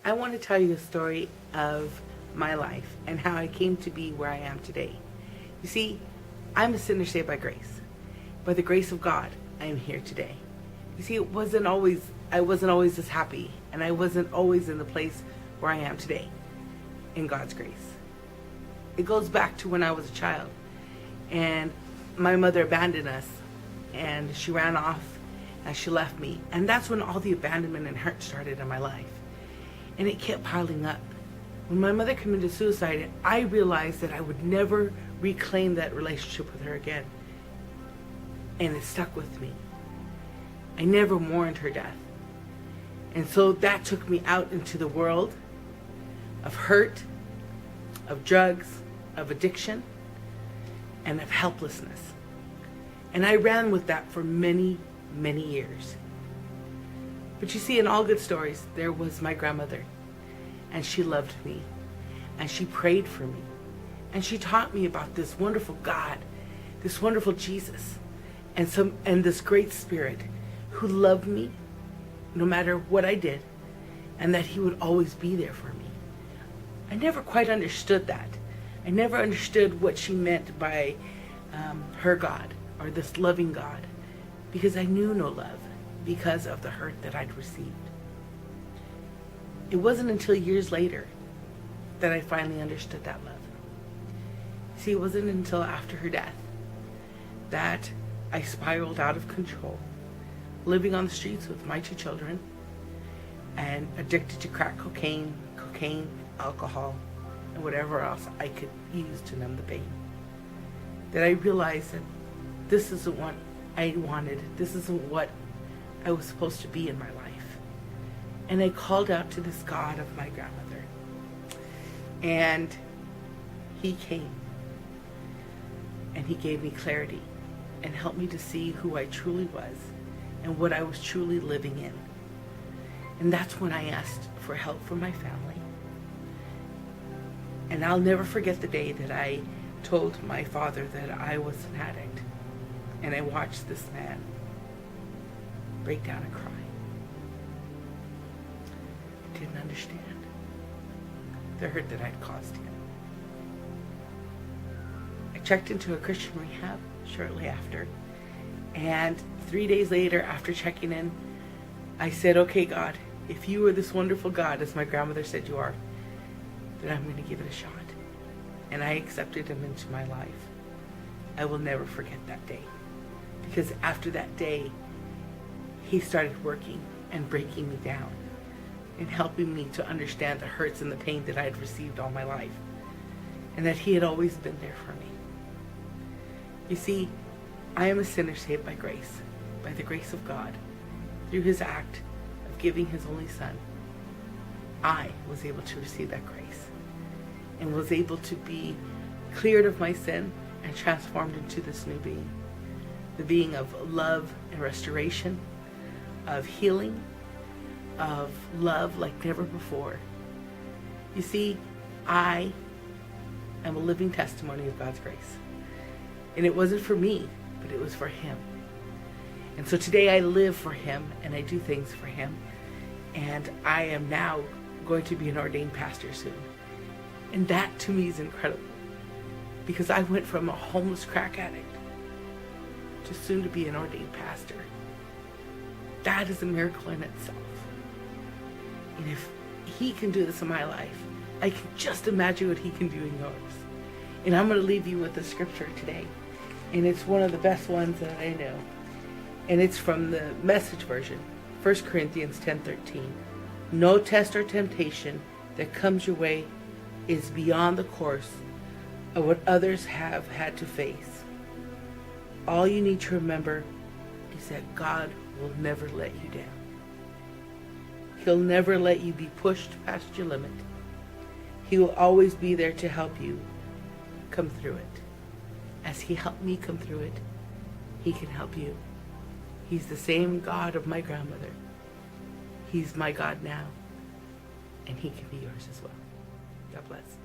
I want to tell you a story of my life and how I came to be where I am today. You see, I'm a sinner saved by grace. By the grace of God, I am here today. You see, I wasn't always this happy, and I wasn't always in the place where I am today in God's grace. It goes back to when I was a child, and my mother abandoned us, and she ran off, and she left me. And that's when all the abandonment and hurt started in my life. And it kept piling up. When my mother committed suicide, I realized that I would never reclaim that relationship with her again. And it stuck with me. I never mourned her death. And so that took me out into the world of hurt, of drugs, of addiction, and of helplessness. And I ran with that for many, many years. But you see, in all good stories, there was my grandmother. And she loved me. And she prayed for me. And she taught me about this wonderful God, this wonderful Jesus, and this great Spirit who loved me no matter what I did, and that he would always be there for me. I never quite understood that. I never understood what she meant by her God, or this loving God, because I knew no love because of the hurt that I'd received. It wasn't until years later that I finally understood that love. See, it wasn't until after her death that I spiraled out of control, living on the streets with my 2 children, and addicted to crack cocaine, alcohol, and whatever else I could use to numb the pain. That I realized that this isn't what I wanted. This isn't what I was supposed to be in my life. And I called out to this God of my grandmother. And he came. And he gave me clarity and helped me to see who I truly was and what I was truly living in. And that's when I asked for help from my family. And I'll never forget the day that I told my father that I was an addict. And I watched this man break down and cry. I didn't understand the hurt that I'd caused him. I checked into a Christian rehab shortly after. And 3 days later, after checking in, I said, okay, God, if you are this wonderful God, as my grandmother said you are, then I'm going to give it a shot. And I accepted him into my life. I will never forget that day. Because after that day, he started working and breaking me down and helping me to understand the hurts and the pain that I had received all my life. And that he had always been there for me. You see, I am a sinner saved by grace, by the grace of God, through his act of giving his only Son. I was able to receive that grace and was able to be cleared of my sin and transformed into this new being. The being of love and restoration, of healing, of love like never before. You see, I am a living testimony of God's grace. And it wasn't for me, but it was for him. And so today I live for him and I do things for him. And I am now going to be an ordained pastor soon. And that to me is incredible. Because I went from a homeless crack addict to soon to be an ordained pastor. That is a miracle in itself. And if he can do this in my life, I can just imagine what he can do in yours. And I'm going to leave you with a scripture today. And it's one of the best ones that I know. And it's from the Message version, 1 Corinthians 10:13. No test or temptation that comes your way is beyond the course of what others have had to face. All you need to remember is that God will never let you down. He'll never let you be pushed past your limit. He will always be there to help you come through it. As he helped me come through it, he can help you. He's the same God of my grandmother. He's my God now, and he can be yours as well. God bless.